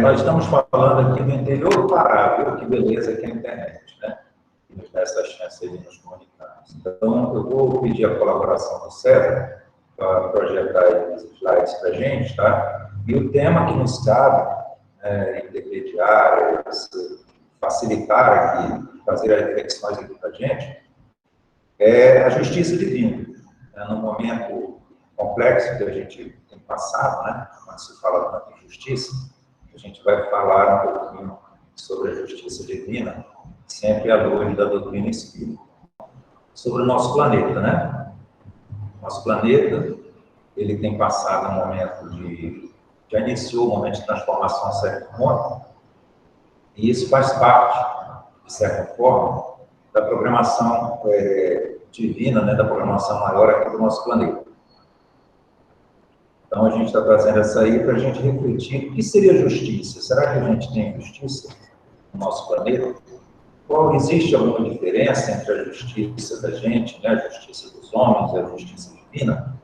Nós estamos falando aqui do interior do Pará, viu? Que beleza que é a internet, né? Que nos dá essa chance de nos comunicarmos. Então, eu vou pedir a colaboração do César para projetar aí os slides para a gente, tá? E o tema que nos cabe, intermediar, facilitar aqui, fazer as reflexões aqui para a gente, é a justiça divina. Num momento complexo que a gente tem passado, né? Quando se fala tanto em justiça, a gente vai falar um pouquinho sobre a justiça divina, sempre à luz da doutrina espírita. Sobre o nosso planeta, né? Nosso planeta, ele tem passado um momento já iniciou um momento de transformação a certo ponto, e isso faz parte, de certa forma, da programação divina, né? Da programação maior aqui do nosso planeta. Então, a gente está trazendo essa aí para a gente refletir o que seria justiça. Será que a gente tem justiça no nosso planeta? Qual existe alguma diferença entre a justiça da gente, né, a justiça dos homens e a justiça divina?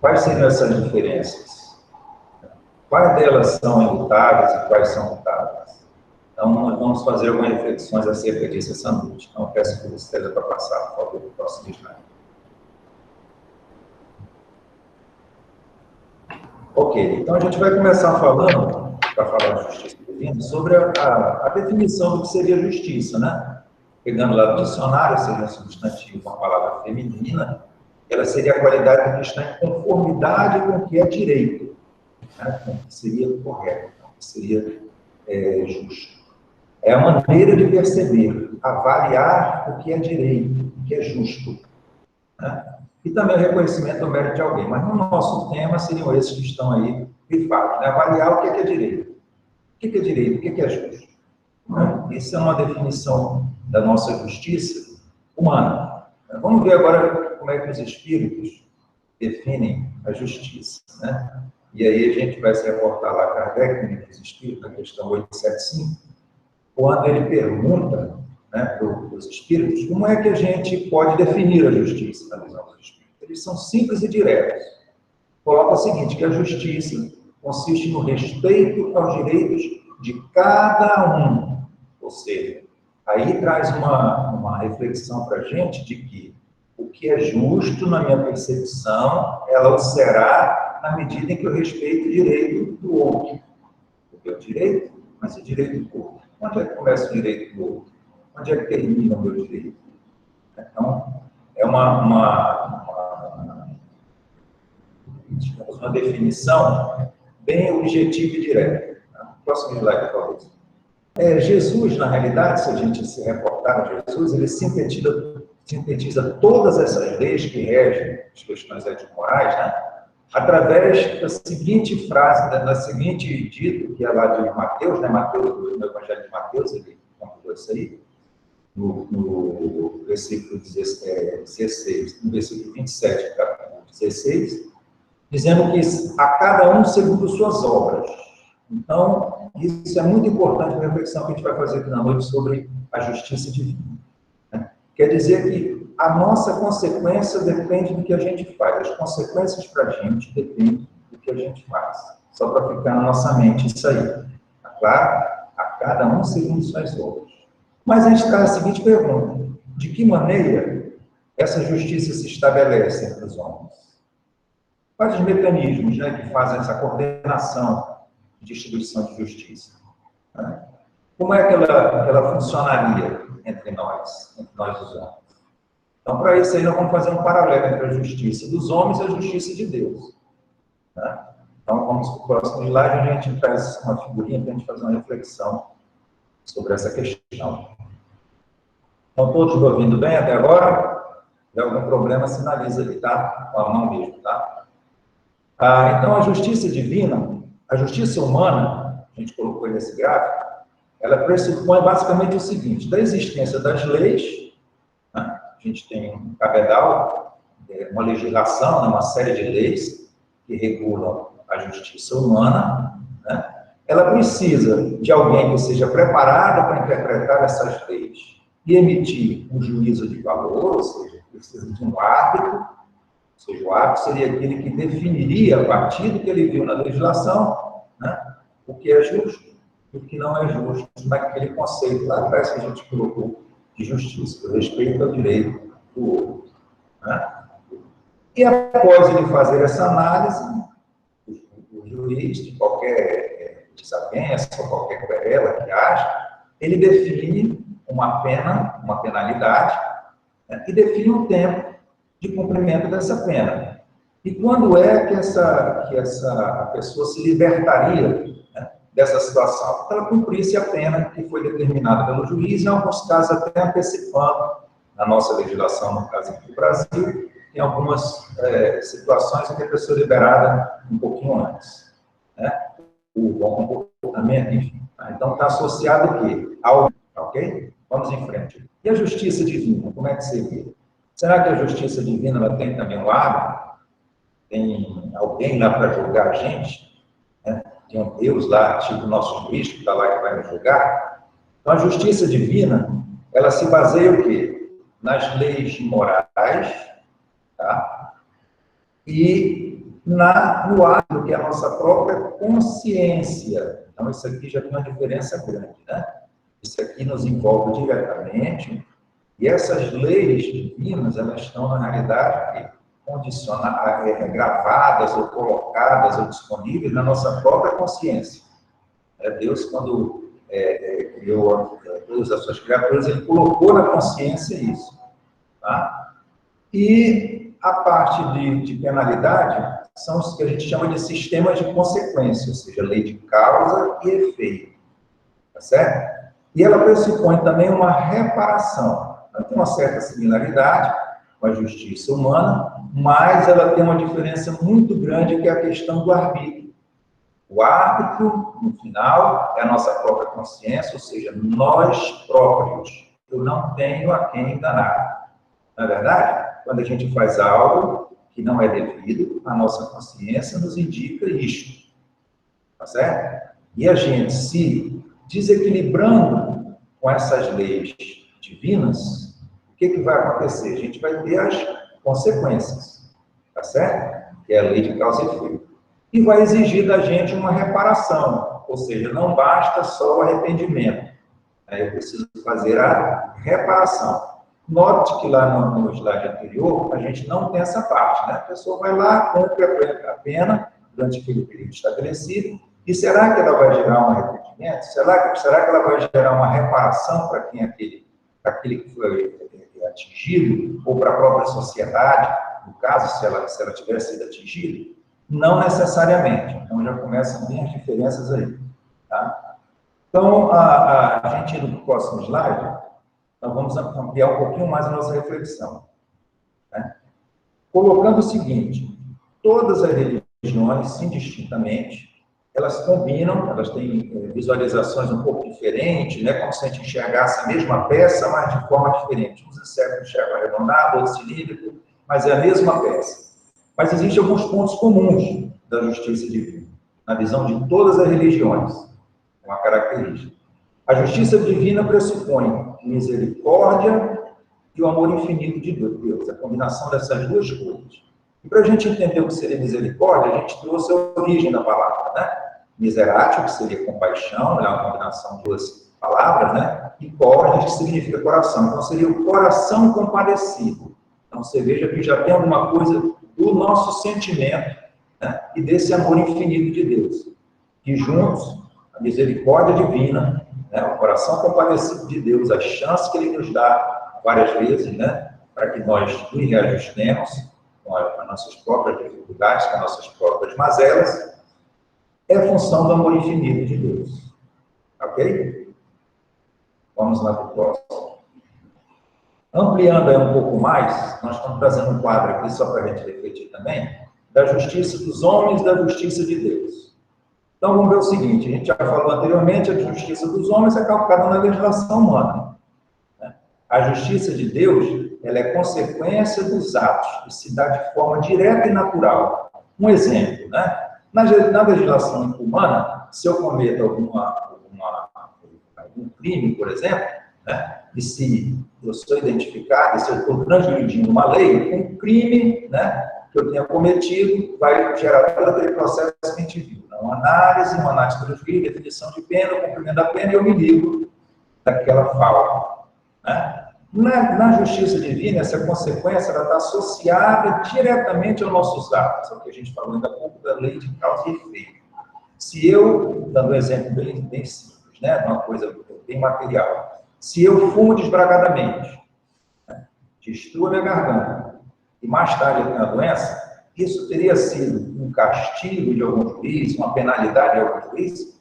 Quais seriam essas diferenças? Quais delas são imutáveis e quais são mutáveis? Então, nós vamos fazer algumas reflexões acerca disso essa noite. Então, peço que você esteja para passar, por favor, para o próximo slide. Ok, então a gente vai começar falando, para falar de justiça divina, sobre a definição do que seria justiça, né? Pegando lá no dicionário, seria um substantivo, uma palavra feminina, ela seria a qualidade que está em conformidade com o que é direito, né? Com o que seria correto, com o que seria justo. É a maneira de perceber, avaliar o que é direito, o que é justo, né? E também o reconhecimento do mérito de alguém. Mas no nosso tema seriam esses que estão aí grifados, né? Avaliar o que é direito. O que é direito? O que é justo? Isso é uma definição da nossa justiça humana. Vamos ver agora como é que os espíritos definem a justiça, né? E aí a gente vai se reportar lá a Kardec, dos espíritos, na questão 875, quando ele pergunta, né, para os espíritos, como é que a gente pode definir a justiça na visão dos espíritos? Eles são simples e diretos. Coloca o seguinte, que a justiça consiste no respeito aos direitos de cada um. Ou seja, aí traz uma reflexão para a gente de que o que é justo, na minha percepção, ela o será na medida em que eu respeito o direito do outro. O meu direito, mas o direito do outro. Onde é que começa o direito do outro? Onde é que termina o meu direito? Então, é uma definição bem objetiva e direta. Próximo slide, por favor. Jesus, na realidade, se a gente se reportar a Jesus, ele sintetiza todas essas leis que regem as questões ético-morais, né? Através da seguinte frase, da seguinte dito, que é lá de Mateus, né? Mateus, no Evangelho de Mateus, ele contou isso aí, no versículo 16, no versículo 27, capítulo 16, dizendo que a cada um segundo suas obras. Então, isso é muito importante na reflexão que a gente vai fazer aqui na noite sobre a justiça divina. Quer dizer que a nossa consequência depende do que a gente faz. As consequências para a gente dependem do que a gente faz. Só para ficar na nossa mente isso aí. Tá claro? A cada um segundo suas obras. Mas a gente traz a seguinte pergunta: de que maneira essa justiça se estabelece entre os homens? Quais os mecanismos, né, que fazem essa coordenação de distribuição de justiça? Né? Como é que ela funcionaria entre nós os homens? Então, para isso aí, nós vamos fazer um paralelo entre a justiça dos homens e a justiça de Deus. Né? Então, vamos para o próximo slide, a gente traz uma figurinha para a gente fazer uma reflexão sobre essa questão. Estão todos ouvindo bem até agora? Se tiver algum problema, sinaliza ali, tá? Com a mão mesmo, tá? Então, a justiça divina, a justiça humana, a gente colocou nesse gráfico, ela pressupõe basicamente o seguinte: da existência das leis, né? A gente tem um cabedal, uma legislação, né? Uma série de leis que regulam a justiça humana, né? Ela precisa de alguém que seja preparado para interpretar essas leis e emitir um juízo de valor, ou seja, precisa de um árbitro. Ou seja, o árbitro seria aquele que definiria, a partir do que ele viu na legislação, né, o que é justo e o que não é justo, naquele conceito lá atrás que a gente colocou de justiça, o respeito ao direito do outro. Né? E após ele fazer essa análise, o juiz, de qualquer desavença ou qualquer querela que haja, ele define uma pena, uma penalidade, né, e define um tempo de cumprimento dessa pena. E quando é que a pessoa se libertaria, né, dessa situação? Porque ela cumprisse a pena que foi determinada pelo juiz, em alguns casos até antecipando, na nossa legislação, no caso aqui do Brasil, em algumas situações em que a pessoa é liberada um pouquinho antes. Né? O bom comportamento, enfim. Tá? Então, está associado o quê? Ao... Ok? Vamos em frente. E a justiça divina, como é que seria? Será que a justiça divina ela tem também um lado? Tem alguém lá para julgar a gente? Né? Tem um Deus lá, tipo o nosso juiz, que está lá e vai nos julgar? Então, a justiça divina, ela se baseia o quê? Nas leis morais, tá? E no ato que é a nossa própria consciência. Então, isso aqui já tem uma diferença grande, né? Isso aqui nos envolve diretamente, e essas leis divinas, elas estão, na realidade, gravadas, ou colocadas, ou disponíveis na nossa própria consciência. Deus, quando criou todas as suas criaturas, ele colocou na consciência isso. Tá? E a parte de penalidade são os que a gente chama de sistemas de consequência, ou seja, lei de causa e efeito. Tá certo? E ela pressupõe também uma reparação. Ela tem uma certa similaridade com a justiça humana, mas ela tem uma diferença muito grande, que é a questão do arbítrio. O árbitro, no final, é a nossa própria consciência, ou seja, nós próprios. Eu não tenho a quem enganar. Não é verdade? Quando a gente faz algo que não é devido, a nossa consciência nos indica isto. Tá certo? E a gente se desequilibrando com essas leis divinas, o que vai acontecer? A gente vai ter as consequências, tá certo? Que é a lei de causa e efeito. E vai exigir da gente uma reparação, ou seja, não basta só o arrependimento. Eu preciso fazer a reparação. Note que lá no slide anterior, a gente não tem essa parte, né? A pessoa vai lá, cumpre a pena durante aquele período estabelecido. E será que ela vai gerar um arrependimento? Será que ela vai gerar uma reparação para quem aquele que foi atingido, ou para a própria sociedade, no caso, se ela tivesse sido atingida? Não necessariamente. Então, já começam bem as diferenças aí. Tá? Então, a gente indo para o próximo slide, nós vamos ampliar um pouquinho mais a nossa reflexão. Né? Colocando o seguinte: todas as religiões, indistintamente, elas combinam, elas têm visualizações um pouco diferentes, né? Como se a gente enxergasse a mesma peça, mas de forma diferente. Uns enxergam arredondado, outros cilíndrico, mas é a mesma peça. Mas existem alguns pontos comuns da justiça divina, na visão de todas as religiões. É uma característica. A justiça divina pressupõe misericórdia e o amor infinito de Deus, a combinação dessas duas coisas. E para a gente entender o que seria misericórdia, a gente trouxe a origem da palavra, né? Miseratio, que seria compaixão, é uma combinação de duas palavras, né? E cor, que significa coração. Então, seria o coração compadecido. Então, você veja que já tem alguma coisa do nosso sentimento, né? E desse amor infinito de Deus. E juntos, a misericórdia divina, né? O coração compadecido de Deus, as chances que Ele nos dá várias vezes, né? Para que nós nos reajustemos com as nossas próprias dificuldades, com as nossas próprias mazelas, é a função do amor infinito de Deus. Ok? Vamos lá para o próximo. Ampliando aí um pouco mais, nós estamos trazendo um quadro aqui, só para a gente refletir também, da justiça dos homens e da justiça de Deus. Então, vamos ver o seguinte: a gente já falou anteriormente, a justiça dos homens é calcada na legislação humana. A justiça de Deus, ela é consequência dos atos, e se dá de forma direta e natural. Um exemplo, né? Na legislação humana, se eu cometo algum crime, por exemplo, né? E se eu sou identificado, se eu estou transgredindo uma lei, um crime, né, que eu tenha cometido, vai gerar todo aquele processo que a gente viu. Né? Uma análise do juiz, definição de pena, cumprimento da pena, e eu me livro daquela falta. Né? Na justiça divina, essa consequência está associada diretamente aos nossos atos, é o que a gente falou ainda há pouco da lei de causa e efeito. Se eu, dando um exemplo bem simples, né, uma coisa bem material, se eu fumo desbragadamente, né, destruo a minha garganta, e mais tarde eu tenho a doença, isso teria sido um castigo de algum juiz, uma penalidade de algum juiz?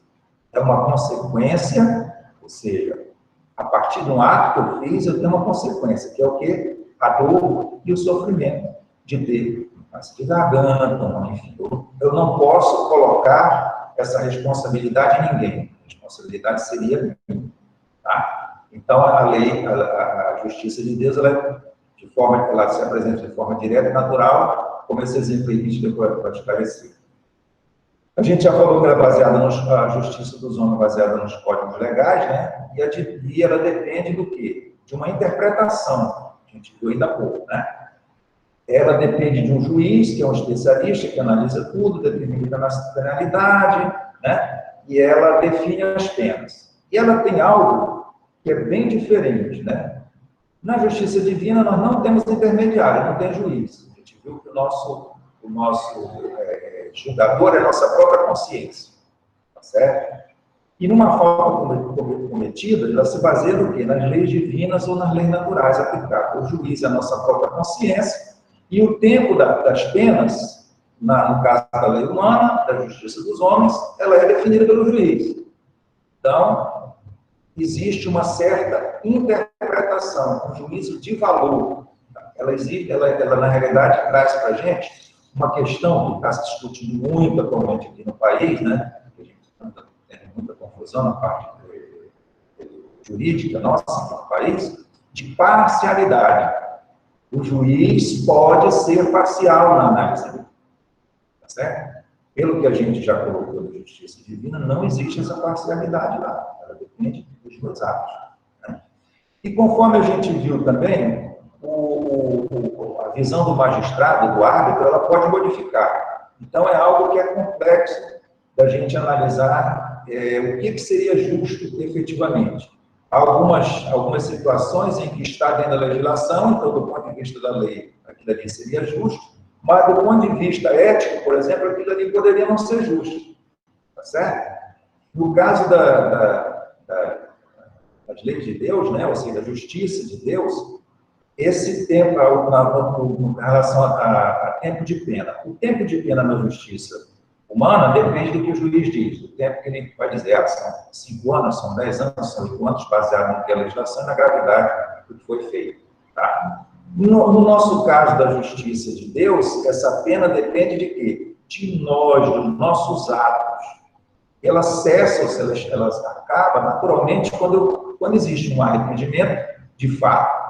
É uma consequência, ou seja, a partir de um ato que eu fiz, eu tenho uma consequência, que é o quê? A dor e o sofrimento de ter câncer de garganta, enfim. Eu não posso colocar essa responsabilidade em ninguém. A responsabilidade seria minha. Tá? Então, a lei, a justiça de Deus, ela se apresenta de forma direta e natural, como esse exemplo aí que a gente deu para esclarecer. A gente já falou que era baseada a justiça dos homens baseada nos códigos legais, né? E ela depende do quê? De uma interpretação, a gente viu ainda há pouco, né? Ela depende de um juiz, que é um especialista, que analisa tudo, determina a penalidade, né? E ela define as penas. E ela tem algo que é bem diferente, né? Na justiça divina, nós não temos intermediário, não tem juiz. A gente viu que o nosso julgador é a nossa própria consciência, tá certo? E numa falta cometida, ela se baseia no quê? Nas leis divinas ou nas leis naturais aplicadas. O juiz é a nossa própria consciência, e o tempo das penas, no caso da lei humana, da justiça dos homens, ela é definida pelo juiz. Então, existe uma certa interpretação, um juízo de valor. Ela na realidade, traz para a gente uma questão que está se discutindo muito atualmente aqui no país, né? A gente tem muita confusão na parte jurídica nossa no país, de parcialidade. O juiz pode ser parcial na análise, tá certo? Pelo que a gente já colocou na justiça divina, não existe essa parcialidade lá. Ela depende dos meus atos. Né? E conforme a gente viu também, a visão do magistrado, do árbitro, ela pode modificar. Então, é algo que é complexo da gente analisar o que seria justo efetivamente. Algumas situações em que está dentro da legislação, então, do ponto de vista da lei, aquilo ali seria justo, mas do ponto de vista ético, por exemplo, aquilo ali poderia não ser justo. Tá certo? No caso das leis de Deus, né, ou seja, da justiça de Deus, esse tempo, em relação a tempo de pena. O tempo de pena na justiça humana depende do que o juiz diz. O tempo que ele vai dizer, são 5 anos, são 10 anos, são 8 anos, baseado no que a legislação e na gravidade do que foi feito. Tá? No nosso caso da justiça de Deus, essa pena depende de quê? De nós, dos nossos atos. Elas cessam, elas acabam naturalmente quando existe um arrependimento de fato,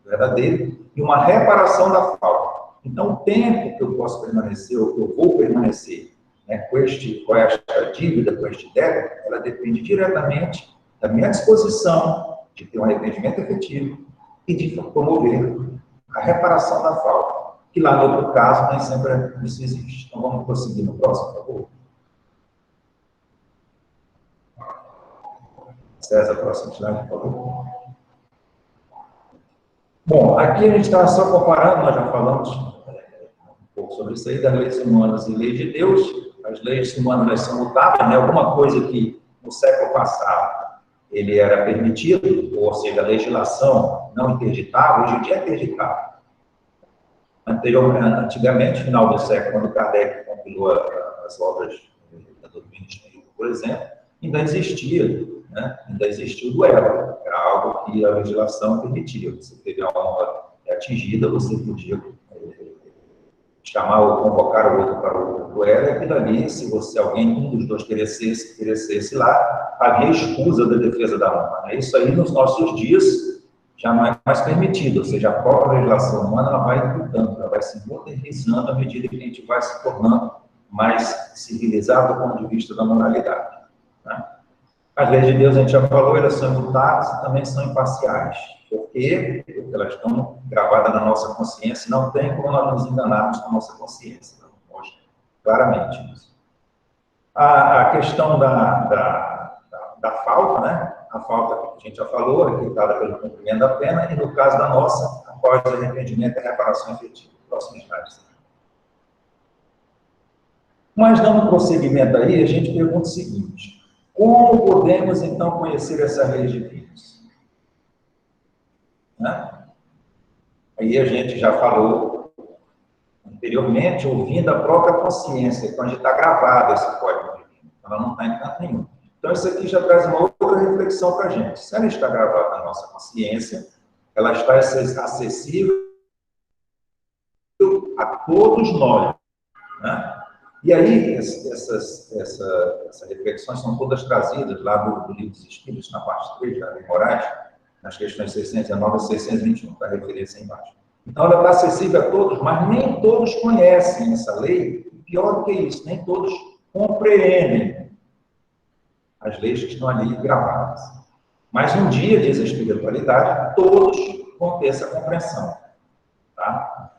verdadeiro, e uma reparação da falta. Então, o tempo que eu posso permanecer, ou que eu vou permanecer, né, com esta dívida, com este débito, ela depende diretamente da minha disposição de ter um arrependimento efetivo e de promover a reparação da falta, que lá no outro caso nem sempre isso existe. Então, vamos prosseguir no próximo, por favor. César, próximo slide, por favor. Bom, aqui a gente está só comparando, nós já falamos um pouco sobre isso aí, das leis humanas e leis de Deus. As leis humanas são mutáveis, né? Alguma coisa que no século passado ele era permitido, ou seja, a legislação não interditava, hoje em dia é interditável. Antigamente, no final do século, quando Kardec compilou as obras da doutrina espírita, por exemplo, ainda existia, né? Ainda existiu o duelo. Era algo que a legislação permitia. Você teve a honra atingida, você podia chamar ou convocar o outro para o duelo, e aquilo ali, se um dos dois querecesse lá, havia escusa da defesa da honra. Isso aí, nos nossos dias, já não é mais permitido, ou seja, a própria legislação humana ela vai mudando, ela vai se modernizando à medida que a gente vai se tornando mais civilizado do ponto de vista da moralidade. Né? As leis de Deus, a gente já falou, elas são imutáveis e também são imparciais. Por quê? Porque elas estão gravadas na nossa consciência, não tem como nós nos enganarmos com a nossa consciência. Mostra claramente isso. A questão da falta, né? A falta que a gente já falou, requisitada pelo cumprimento da pena, e no caso da nossa, após o arrependimento e reparação efetiva. Próximo slide. Mas, dando prosseguimento aí, a gente pergunta o seguinte: como podemos, então, conhecer essas leis divinas? Né? Aí a gente já falou anteriormente, ouvindo a própria consciência, quando está gravado esse código divino, ela não está em canto nenhum. Então, isso aqui já traz uma outra reflexão para a gente. Se ela está gravada na nossa consciência, ela está acessível a todos nós. Né? E aí, essas reflexões são todas trazidas lá do Livro dos Espíritos, na parte 3, da Lei Morais, nas questões 619 a 621, para referência embaixo. Então, ela está acessível a todos, mas nem todos conhecem essa lei. E pior do que isso, nem todos compreendem as leis que estão ali gravadas. Mas um dia, diz a espiritualidade, todos vão ter essa compreensão. Tá?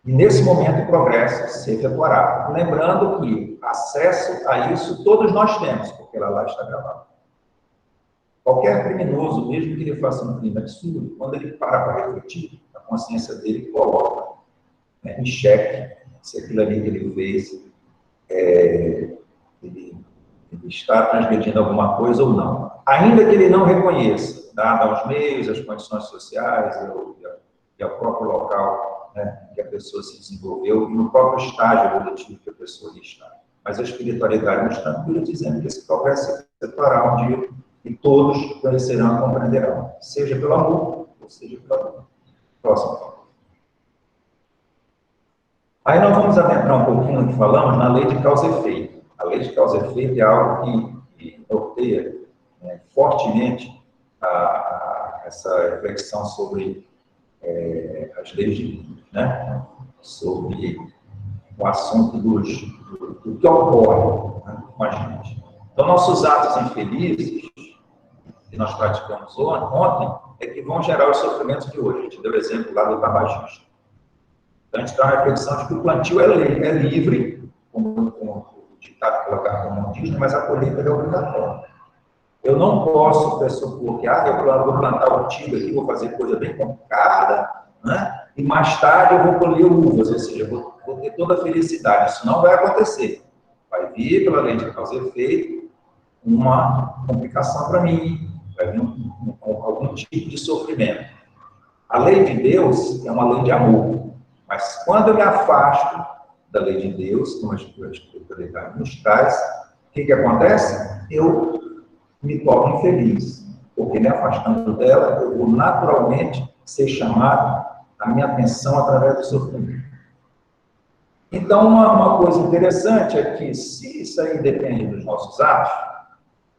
E nesse momento o progresso se efetuará. Lembrando que acesso a isso todos nós temos, porque ela lá está gravada. Qualquer criminoso, mesmo que ele faça um crime absurdo, quando ele para refletir, a consciência dele coloca, né, em xeque se aquilo ali que ele fez, ele está transgredindo alguma coisa ou não. Ainda que ele não reconheça, dado aos meios, as condições sociais e ao próprio local, né, que a pessoa se desenvolveu, e no próprio estágio evolutivo que a pessoa está. Mas a espiritualidade nos tranquila, dizendo que esse progresso se efetuará um dia e todos conhecerão e compreenderão, seja pelo amor ou seja pela dor. Próximo. Aí nós vamos adentrar um pouquinho no que falamos na lei de causa e efeito. A lei de causa e efeito é algo que norteia, né, fortemente essa reflexão sobre as leis divinas, né? Sobre o assunto do que ocorre, né, com a gente. Então, nossos atos infelizes, que nós praticamos ontem, é que vão gerar os sofrimentos de hoje. A gente deu o exemplo lá do tabagista. Então, a gente está na reflexão de que o plantio é livre, como o ditado colocado como indígena, mas a colheita é obrigatória. Eu não posso pressupor que eu vou plantar ortiga aqui, vou fazer coisa bem complicada, né? E mais tarde eu vou colher uvas, ou seja, eu vou ter toda a felicidade. Isso não vai acontecer. Vai vir, pela lei de causa e efeito, uma complicação para mim, vai vir algum tipo de sofrimento. A lei de Deus é uma lei de amor, mas quando eu me afasto da lei de Deus, como a espiritualidade nos traz, o que acontece? Eu me torno infeliz, porque me afastando dela, eu vou naturalmente ser chamado a minha atenção através do sofrimento. Então, uma coisa interessante é que, se isso aí depende dos nossos atos,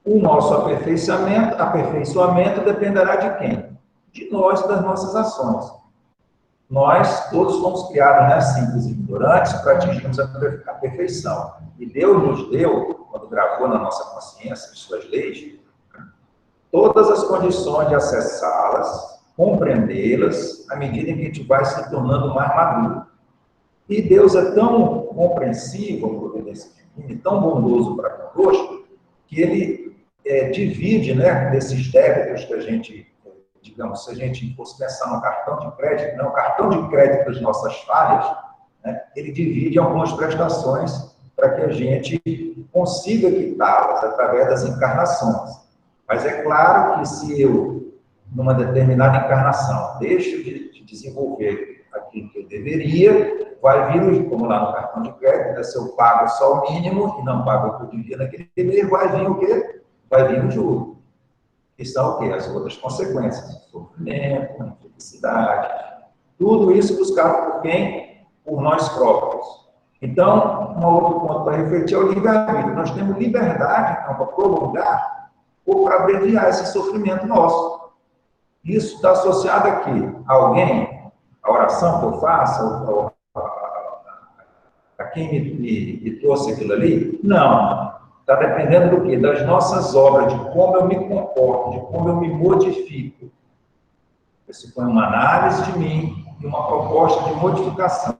o nosso aperfeiçoamento dependerá de quem? De nós e das nossas ações. Nós todos fomos criados, né, simples e ignorantes, para atingirmos a perfeição. E Deus nos deu, quando gravou na nossa consciência as suas leis, todas as condições de acessá-las, compreendê-las, à medida em que a gente vai se tornando mais maduro. E Deus é tão compreensivo, providência divina, e tão bondoso para conosco, que Ele divide, né, desses débitos que a gente, digamos, se a gente fosse pensar no cartão de crédito, não, o cartão de crédito das nossas falhas, né, ele divide algumas prestações para que a gente consiga quitá-las através das encarnações. Mas é claro que se eu, numa determinada encarnação, deixo de desenvolver aquilo que eu deveria, vai vir, como lá no cartão de crédito, se eu pago só o mínimo e não pago o que eu devia naquele mês, vai vir o quê? Vai vir o juro. Que são o quê? As outras consequências. O sofrimento, a infelicidade. Tudo isso buscado por quem? Por nós próprios. Então, um outro ponto para refletir é o livre-arbítrio. Nós temos liberdade, então, para prolongar ou para abreviar esse sofrimento nosso. Isso está associado aqui a alguém, a oração que eu faço, a quem me trouxe aquilo ali? Não. Está dependendo do quê? Das nossas obras, de como eu me comporto, de como eu me modifico. Isso foi uma análise de mim e uma proposta de modificação.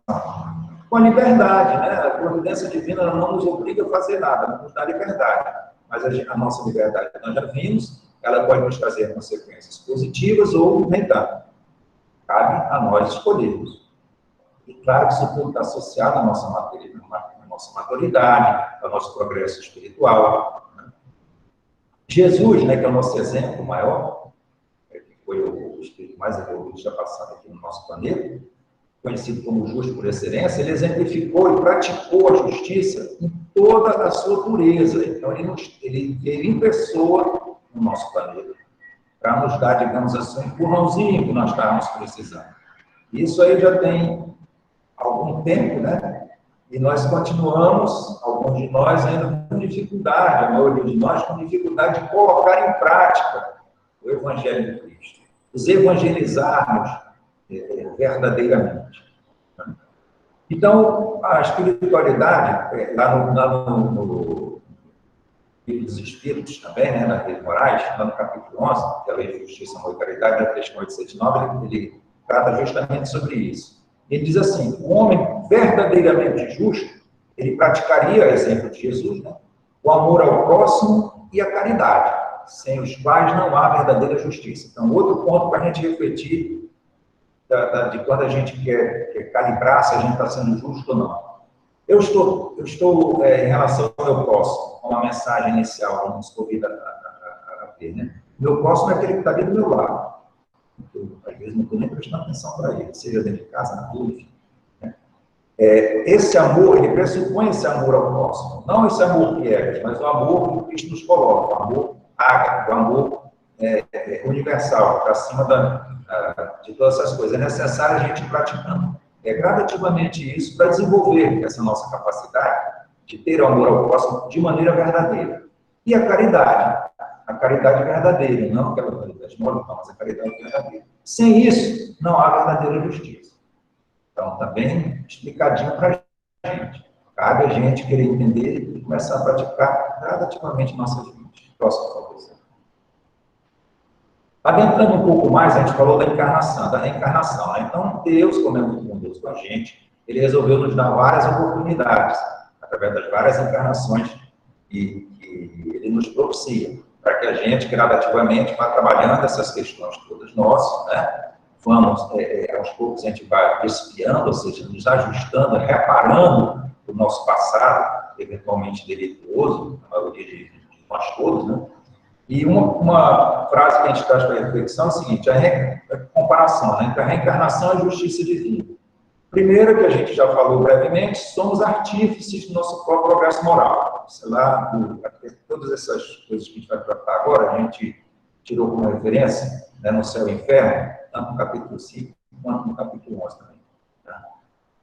Com a liberdade, né? A providência divina ela não nos obriga a fazer nada, não nos dá liberdade. Mas a nossa liberdade que nós já vimos, ela pode nos trazer consequências positivas ou nem tanto. Cabe a nós escolhermos. E claro que isso tudo está associado à nossa maturidade, ao nosso progresso espiritual. Né? Jesus, né, que é o nosso exemplo maior, que foi o espírito mais evoluído já passado aqui no nosso planeta, conhecido como justo por excelência, ele exemplificou e praticou a justiça em toda a sua pureza. Então, ele veio em pessoa no nosso planeta, para nos dar, digamos assim, um empurrãozinho que nós estávamos precisando. Isso aí já tem algum tempo, né? E nós continuamos, alguns de nós ainda com dificuldade, a maioria de nós com dificuldade de colocar em prática o Evangelho de Cristo, os evangelizarmos verdadeiramente. Então, a espiritualidade, lá no Livro dos Espíritos também, né, na Lei Morais, lá no capítulo 11, que é a Lei de Justiça, Amor e Caridade, da questão 879, ele trata justamente sobre isso. Ele diz assim, o homem verdadeiramente justo, ele praticaria, exemplo de Jesus, né, o amor ao próximo e a caridade, sem os quais não há verdadeira justiça. Então, outro ponto para a gente refletir de quando a gente quer calibrar se a gente está sendo justo ou não. Eu estou em relação ao meu próximo, uma mensagem inicial que nos convida a ver, né? Meu próximo é aquele que está ali do meu lado. Eu, às vezes, não estou nem prestando atenção para ele, seja dentro de casa, na rua, enfim. Né? Esse amor, ele pressupõe esse amor ao próximo. Não esse amor piegas, mas o amor que Cristo nos coloca, o amor ágape, o amor universal, para cima de todas essas coisas. É necessário a gente ir praticando gradativamente isso para desenvolver essa nossa capacidade de ter o amor ao próximo de maneira verdadeira. E a caridade verdadeira, não aquela caridade moral, mas a caridade verdadeira. Sem isso, não há verdadeira justiça. Então, está bem explicadinho para a gente. Cabe a gente querer entender e começar a praticar gradativamente nossas vidas. Próximo, por favor. Adentrando um pouco mais, a gente falou da encarnação, da reencarnação. Né? Então, Deus, como é muito bondoso com a gente, ele resolveu nos dar várias oportunidades, através das várias encarnações que ele nos propicia, para que a gente, gradativamente, vá trabalhando essas questões todas nossas, né? Vamos, aos poucos, a gente vai espiando, ou seja, nos ajustando, reparando o nosso passado, eventualmente delituoso, a maioria de nós todos, né? E uma frase que a gente traz para a reflexão é a seguinte, a comparação entre a reencarnação e a justiça divina. Primeiro, que a gente já falou brevemente, somos artífices do nosso próprio progresso moral. Sei lá, todas essas coisas que a gente vai tratar agora, a gente tirou como referência, né, no Céu e Inferno, tanto no capítulo 5 quanto no capítulo 11 também. Tá?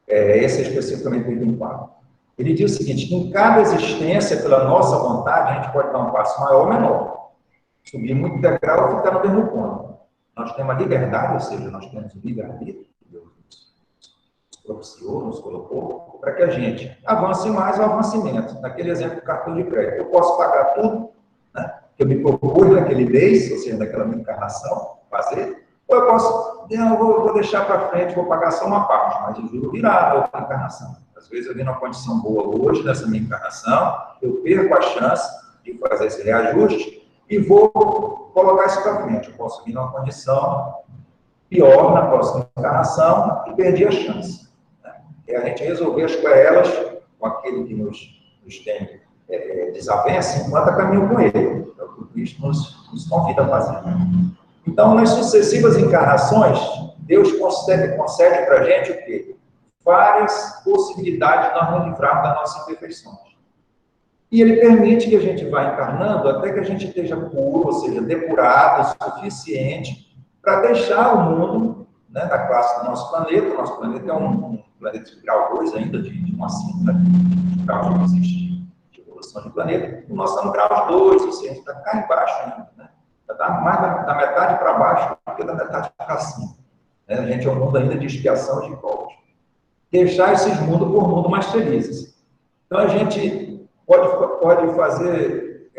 Esse é especificamente o item 4. Ele diz o seguinte, que em cada existência, pela nossa vontade, a gente pode dar um passo maior ou menor. Subir muito degrau e ficar no mesmo ponto. Nós temos a liberdade, ou seja, nós temos o livre-arbítrio que Deus nos propiciou, nos colocou, para que a gente avance mais ou avance menos. Naquele exemplo do cartão de crédito, eu posso pagar tudo, né, que eu me propus naquele mês, ou seja, naquela minha encarnação, fazer, ou eu posso, não, vou deixar para frente, vou pagar só uma parte, mas eu juro virar a outra encarnação. Às vezes eu vi numa condição boa hoje, nessa minha encarnação, eu perco a chance de fazer esse reajuste, e vou colocar isso para frente. Eu posso vir numa condição pior na próxima encarnação e perdi a chance. Né? É a gente resolver as querelas com aquele que nos tem desavença, enquanto caminho com ele. É o que Cristo nos convida a fazer. Então, nas sucessivas encarnações, Deus concede para a gente o quê? Várias possibilidades de nós nos livrarmos das nossas imperfeições. E ele permite que a gente vá encarnando até que a gente esteja puro, ou seja, depurado o suficiente para deixar o mundo, né, da classe do nosso planeta. O nosso planeta é um planeta de grau 2 ainda, de 1 a 5, né? De grau que existe de evolução do planeta. O nosso está no grau 2, ou seja, está cá embaixo ainda, né? Está mais da metade para baixo do que da metade para cima. Né? A gente é um mundo ainda de expiação e de provas. Deixar esses mundos por mundos mais felizes. Então, a gente pode fazer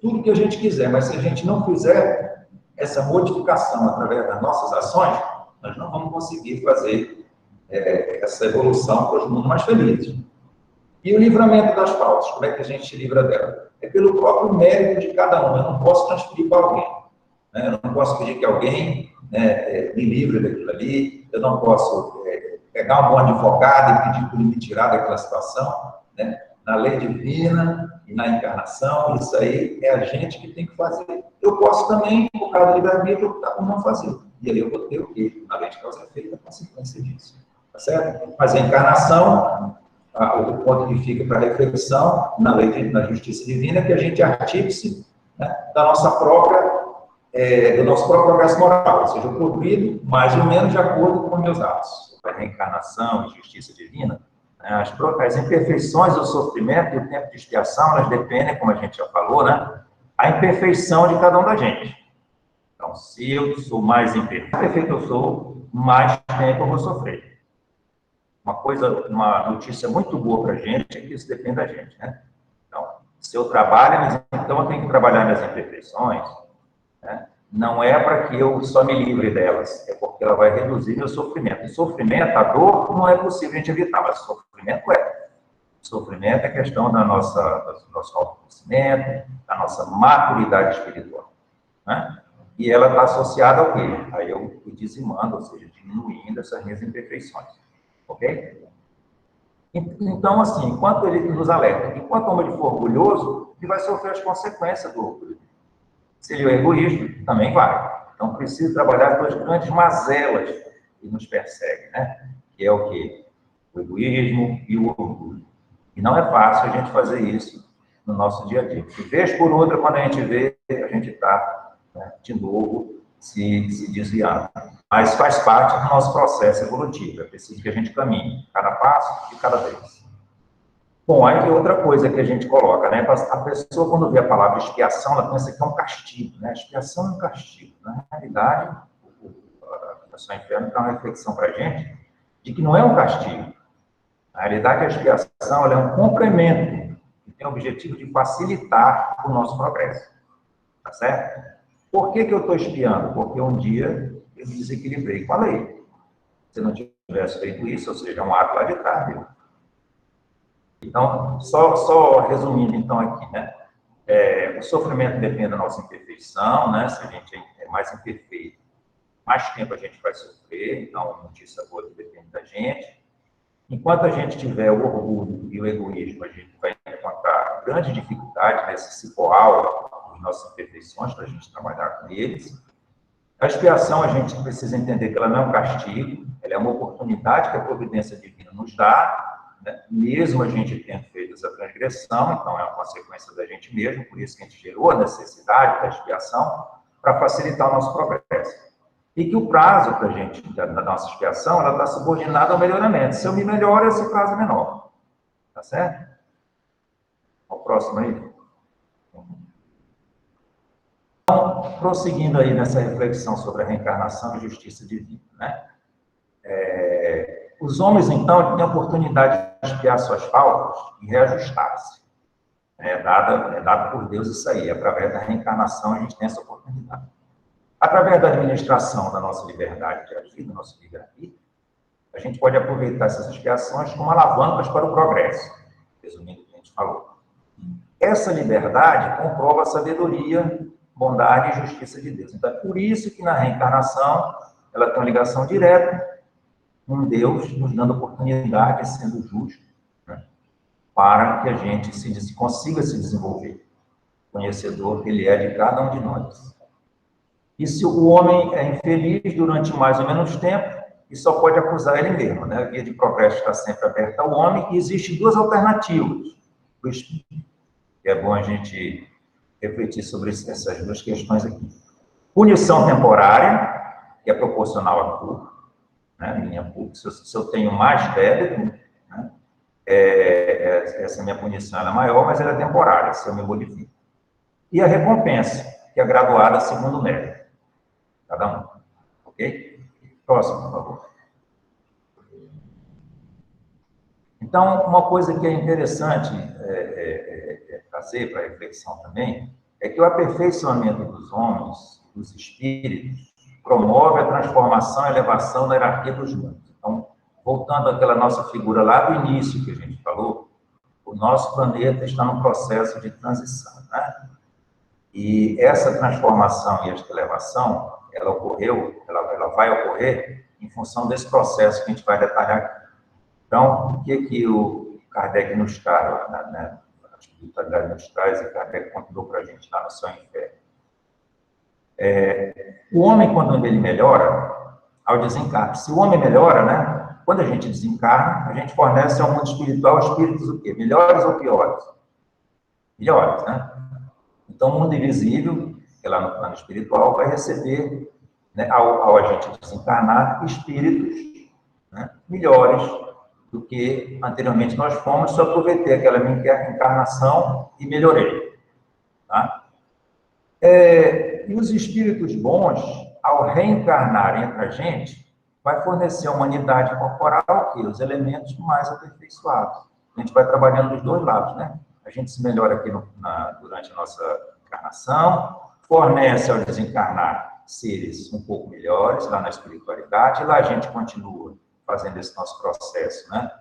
tudo que a gente quiser, mas se a gente não fizer essa modificação através das nossas ações, nós não vamos conseguir fazer essa evolução para os mundos mais felizes. E o livramento das faltas, como é que a gente se livra dela? É pelo próprio mérito de cada um. Eu não posso transferir para alguém. Né? Eu não posso pedir que alguém me livre daquilo ali. Eu não posso pegar um bom advogado e pedir para ele me tirar daquela situação. Né? Na lei divina e na encarnação, isso aí é a gente que tem que fazer. Eu posso também, por causa do livre-arbítrio, optar por não fazer. E aí eu vou ter o quê? Na lei de causa e efeito, a consequência disso. Tá certo? Mas a encarnação, o ponto que fica para reflexão na lei da justiça divina é que a gente artigue-se, né, do nosso próprio progresso moral, ou seja, eu progrido mais ou menos de acordo com os meus atos. A reencarnação e justiça divina, né, as imperfeições do sofrimento e o tempo de expiação, elas dependem, como a gente já falou, né, a imperfeição de cada um da gente. Então, se eu sou mais imperfeito eu sou, mais tempo eu vou sofrer. Uma notícia muito boa para a gente é que isso depende da gente, né? Então, se eu trabalho, então eu tenho que trabalhar minhas imperfeições, né? Não é para que eu só me livre delas, é porque ela vai reduzir meu sofrimento. O sofrimento, a dor, não é possível a gente evitar, mas o sofrimento é. O sofrimento é questão do nosso autoconhecimento, da nossa maturidade espiritual, né? E ela está associada ao quê? Aí eu fui dizimando, ou seja, diminuindo essas minhas imperfeições. Ok? Então, assim, enquanto ele nos alerta, enquanto o homem ele for orgulhoso, ele vai sofrer as consequências do orgulho. Se ele é egoísta, também vai. Então, precisa trabalhar duas grandes mazelas que nos perseguem, né? Que é o quê? O egoísmo e o orgulho. E não é fácil a gente fazer isso no nosso dia a dia. De vez por outra, quando a gente vê, a gente está, né, de novo se desviando. Mas faz parte do nosso processo evolutivo. É preciso que a gente caminhe, cada passo de cada vez. Bom, aí tem outra coisa que a gente coloca, né? A pessoa, quando vê a palavra expiação, ela pensa que é um castigo, né? Expiação é um castigo. Na realidade, a São Inferno dá uma reflexão para a gente de que não é um castigo. Na realidade, a expiação ela é um complemento que tem o objetivo de facilitar o nosso progresso. Tá certo? Por que eu estou expiando? Porque um dia eu me desequilibrei com a lei. Se não tivesse feito isso, ou seja, um ato lá de trás. Então, só resumindo então aqui, né? O sofrimento depende da nossa imperfeição, né? Se a gente é mais imperfeito, mais tempo a gente vai sofrer. Então, a notícia boa depende da gente. Enquanto a gente tiver o orgulho e o egoísmo, a gente vai encontrar grande dificuldade nesse cipoal das nossas imperfeições, para a gente trabalhar com eles. A expiação, a gente precisa entender que ela não é um castigo, ela é uma oportunidade que a providência divina nos dá, né? Mesmo a gente tendo feito essa transgressão, então é uma consequência da gente mesmo, por isso que a gente gerou a necessidade da expiação, para facilitar o nosso progresso. E que o prazo para a gente, da nossa expiação, ela está subordinada ao melhoramento. Se eu me melhoro, esse prazo é menor. Tá certo? O próximo aí. Então, prosseguindo aí nessa reflexão sobre a reencarnação e justiça divina, né? Os homens, então, têm a oportunidade de expiar suas faltas e reajustar-se. É dado por Deus isso aí. Através da reencarnação, a gente tem essa oportunidade. Através da administração da nossa liberdade de agir, do nosso livre-arbítrio, a gente pode aproveitar essas expiações como alavancas para o progresso, resumindo o que a gente falou. Essa liberdade comprova a sabedoria, bondade e justiça de Deus. Então, é por isso que na reencarnação ela tem uma ligação direta com Deus, nos dando oportunidade, sendo justo, né, para que a gente consiga se desenvolver, conhecedor que ele é de cada um de nós. E se o homem é infeliz durante mais ou menos tempo, e só pode acusar ele mesmo, né? A via de progresso está sempre aberta ao homem, e existem duas alternativas para o espírito. E é bom a gente refletir sobre essas duas questões aqui. Punição temporária, que é proporcional à culpa, né? Minha culpa, se eu tenho mais débito, né? Essa minha punição é maior, mas ela é temporária, se eu me modifico. E a recompensa, que é graduada segundo o mérito. Cada um. Ok? Próximo, por favor. Então, uma coisa que é interessante trazer para a reflexão também, é que o aperfeiçoamento dos homens, dos espíritos, promove a transformação e elevação da hierarquia dos mundos. Então, voltando àquela nossa figura lá do início que a gente falou, o nosso planeta está num processo de transição, né? E essa transformação e esta elevação, ela vai ocorrer em função desse processo que a gente vai detalhar aqui. Então, o que o Kardec nos traz, né? A espiritualidade nos traz, e Kardec contou para a gente lá no Céu e Inferno. O homem, quando ele melhora, ao desencarne, se o homem melhora, né? Quando a gente desencarna, a gente fornece ao mundo espiritual espíritos o quê? Melhores ou piores? Melhores, né? Então, o mundo invisível, que é lá no plano espiritual, vai receber, né, ao a gente desencarnar, espíritos, né, melhores do que anteriormente nós fomos, só aproveitei aquela minha encarnação e melhorei. Tá? E os espíritos bons, ao reencarnarem entre a gente, vai fornecer à humanidade corporal os elementos mais aperfeiçoados. A gente vai trabalhando dos dois lados, né? A gente se melhora aqui durante a nossa encarnação, fornece ao desencarnar seres um pouco melhores lá na espiritualidade, e lá a gente continua fazendo esse nosso processo, né?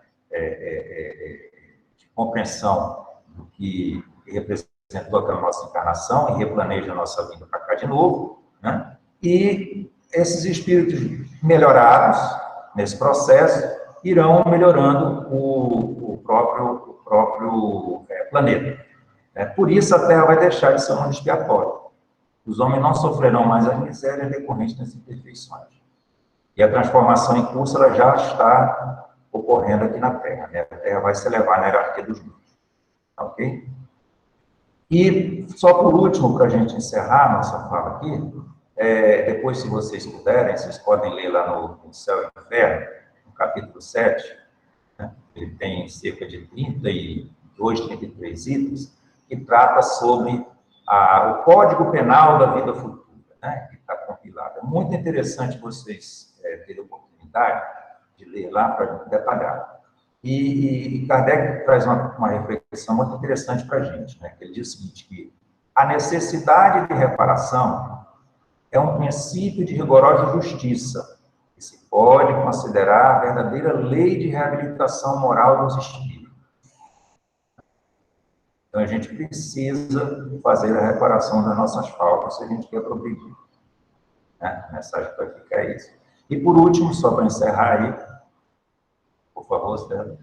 De compreensão do que representou aquela nossa encarnação e replaneja a nossa vinda para cá de novo, né? E esses espíritos melhorados nesse processo irão melhorando o próprio planeta. Por isso a Terra vai deixar de ser um mundo expiatório. Os homens não sofrerão mais a miséria decorrente das imperfeições. E a transformação em curso ela já está ocorrendo aqui na Terra, né? A Terra vai se elevar na hierarquia dos mundos. Ok? E só por último, para a gente encerrar a nossa fala aqui, depois, se vocês puderem, vocês podem ler lá no Céu e Inferno, no capítulo 7, né? Ele tem cerca de 32, 33 itens, que trata sobre o Código Penal da Vida Futura, né? Que está compilado. É muito interessante vocês terem a oportunidade de ler lá para detalhar. E Kardec traz uma reflexão muito interessante para a gente, né? Ele diz o seguinte, que a necessidade de reparação é um princípio de rigorosa justiça, que se pode considerar a verdadeira lei de reabilitação moral dos espíritos. Então, a gente precisa fazer a reparação das nossas faltas se a gente quer progredir. Né? A mensagem para ficar é isso. E, por último, só para encerrar aí, por favor, Stella.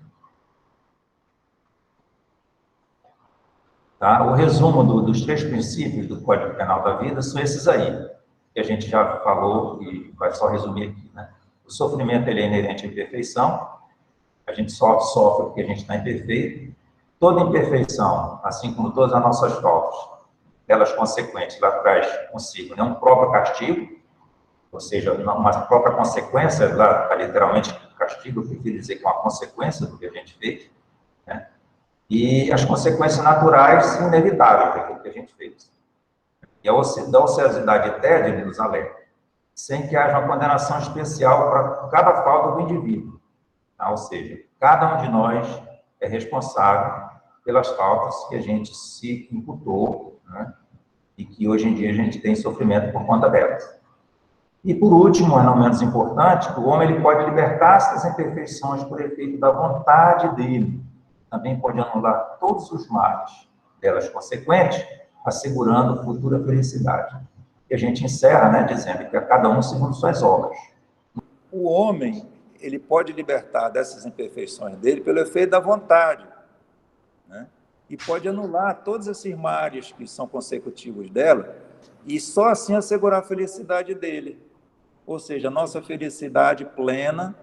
Tá? O resumo dos 3 princípios do Código Penal da Vida são esses aí, que a gente já falou e vai só resumir aqui, né? O sofrimento ele é inerente à imperfeição, a gente sofre porque a gente está imperfeito. Toda imperfeição, assim como todas as nossas faltas, elas consequentes, lá traz consigo, né, um próprio castigo, ou seja, uma própria consequência, lá está literalmente castigo, eu prefiro dizer que é uma consequência do que a gente fez, né? E as consequências naturais inevitáveis daquilo que a gente fez. E a ociosidade eterna, ele nos alerta, sem que haja uma condenação especial para cada falta do indivíduo. Tá? Ou seja, cada um de nós é responsável pelas faltas que a gente se imputou, né? E que hoje em dia a gente tem sofrimento por conta delas. E por último, mas não menos importante, o homem ele pode libertar-se das imperfeições por efeito da vontade dele. Também pode anular todos os males delas consequentes, assegurando futura felicidade. E a gente encerra, né, dizendo que a cada um segundo suas obras. O homem, ele pode libertar dessas imperfeições dele pelo efeito da vontade, né? E pode anular todos esses males que são consecutivos dela, e só assim assegurar a felicidade dele. Ou seja, a nossa felicidade plena,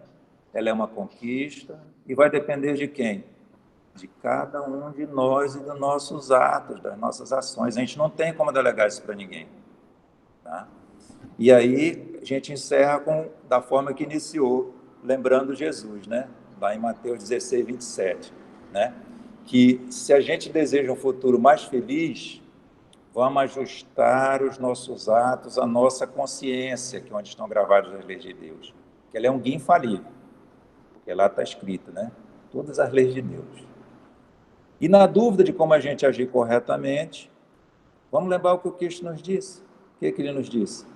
ela é uma conquista, e vai depender de quem? De cada um de nós e dos nossos atos, das nossas ações. A gente não tem como delegar isso para ninguém. Tá? E aí, a gente encerra da forma que iniciou, lembrando Jesus, né? Lá em Mateus 16, 27, né? Que se a gente deseja um futuro mais feliz, vamos ajustar os nossos atos à nossa consciência, que é onde estão gravadas as leis de Deus. Que ela é um guia infalível, porque lá está escrito, né? todas as leis de Deus. E na dúvida de como a gente agir corretamente, vamos lembrar o que o Cristo nos disse. O que ele nos disse?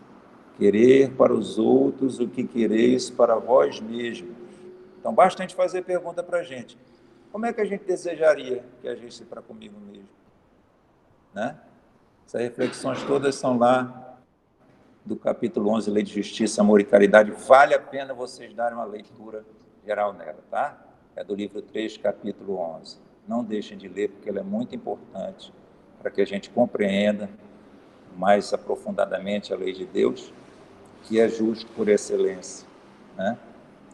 Querer para os outros o que quereis para vós mesmos. Então, basta a gente fazer pergunta para a gente. Como é que a gente desejaria que agisse para comigo mesmo? Né? Essas reflexões todas são lá do capítulo 11, Lei de Justiça, Amor e Caridade. Vale a pena vocês darem uma leitura geral nela, tá? É do livro 3, capítulo 11. Não deixem de ler, porque ela é muito importante para que a gente compreenda mais aprofundadamente a lei de Deus, que é justo por excelência, né?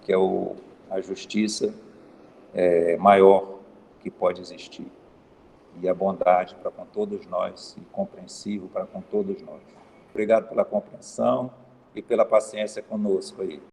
Que é a justiça maior que pode existir, e a bondade para com todos nós, e compreensivo para com todos nós. Obrigado pela compreensão e pela paciência conosco aí.